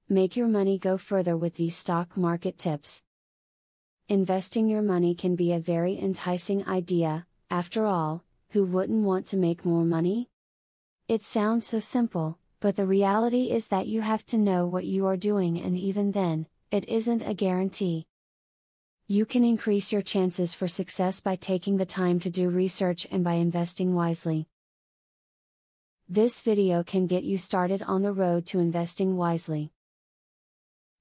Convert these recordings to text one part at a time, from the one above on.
Make your money go further with these stock market tips. Investing your money can be a very enticing idea. After all, who wouldn't want to make more money? It sounds so simple, but the reality is that you have to know what you are doing, and even then, it isn't a guarantee. You can increase your chances for success by taking the time to do research and by investing wisely. This video can get you started on the road to investing wisely.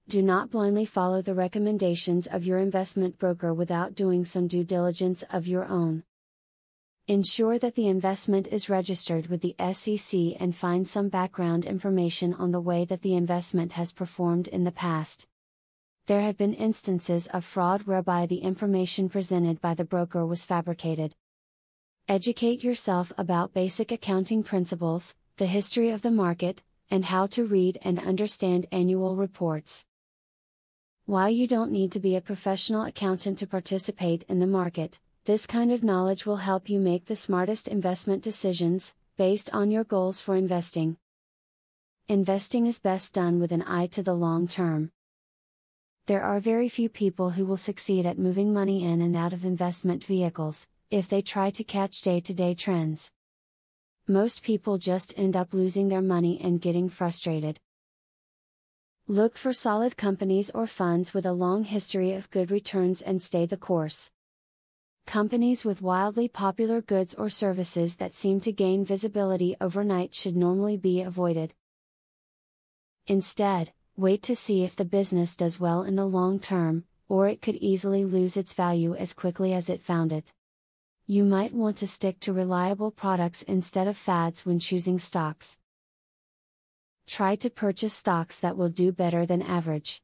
Do not blindly follow the recommendations of your investment broker without doing some due diligence of your own. Ensure that the investment is registered with the SEC and find some background information on the way that the investment has performed in the past. There have been instances of fraud whereby the information presented by the broker was fabricated. Educate yourself about basic accounting principles, the history of the market, and how to read and understand annual reports. While you don't need to be a professional accountant to participate in the market, this kind of knowledge will help you make the smartest investment decisions, based on your goals for investing. Investing is best done with an eye to the long term. There are very few people who will succeed at moving money in and out of investment vehicles, if they try to catch day-to-day trends. Most people just end up losing their money and getting frustrated. Look for solid companies or funds with a long history of good returns and stay the course. Companies with wildly popular goods or services that seem to gain visibility overnight should normally be avoided. Instead, wait to see if the business does well in the long term, or it could easily lose its value as quickly as it found it. You might want to stick to reliable products instead of fads when choosing stocks. Try to purchase stocks that will do better than average.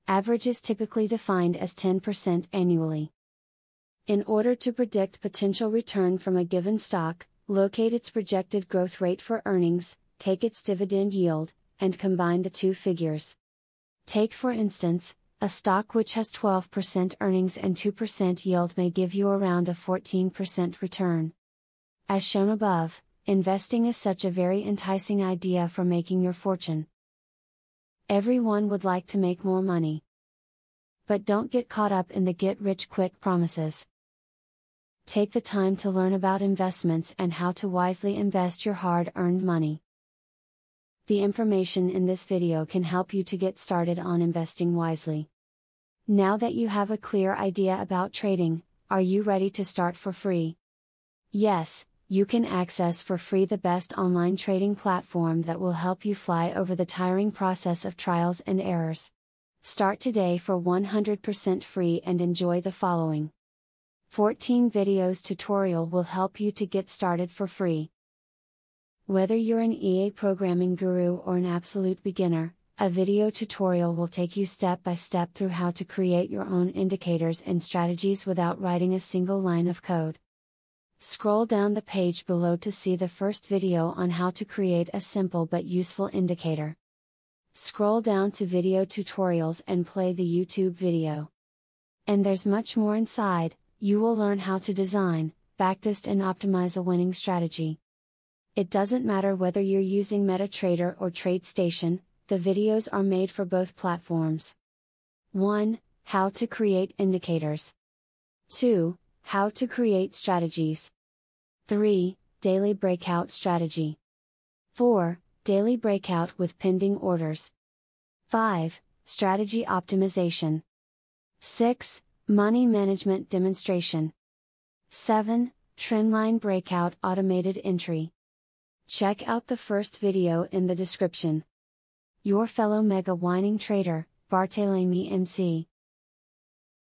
Average is typically defined as 10% annually. In order to predict potential return from a given stock, locate its projected growth rate for earnings, take its dividend yield, and combine the two figures. Take for instance, a stock which has 12% earnings and 2% yield may give you around a 14% return. As shown above, investing is such a very enticing idea for making your fortune. Everyone would like to make more money. But don't get caught up in the get-rich-quick promises. Take the time to learn about investments and how to wisely invest your hard-earned money. The information in this video can help you to get started on investing wisely. Now that you have a clear idea about trading, are you ready to start for free? Yes, you can access for free the best online trading platform that will help you fly over the tiring process of trials and errors. Start today for 100% free and enjoy the following 14 videos tutorial will help you to get started for free. Whether you're an EA programming guru or an absolute beginner, a video tutorial will take you step by step through how to create your own indicators and strategies without writing a single line of code. Scroll down the page below to see the first video on how to create a simple but useful indicator. Scroll down to video tutorials and play the YouTube video. And there's much more inside. You will learn how to design, backtest and optimize a winning strategy. It doesn't matter whether you're using MetaTrader or TradeStation, the videos are made for both platforms. 1. How to create indicators. 2. How to create strategies. 3. Daily breakout strategy. 4. Daily breakout with pending orders. 5. Strategy optimization. 6. Money management demonstration. 7. Trendline breakout automated entry. Check out the first video in the description. Your fellow mega winning trader, Barthelemy MC.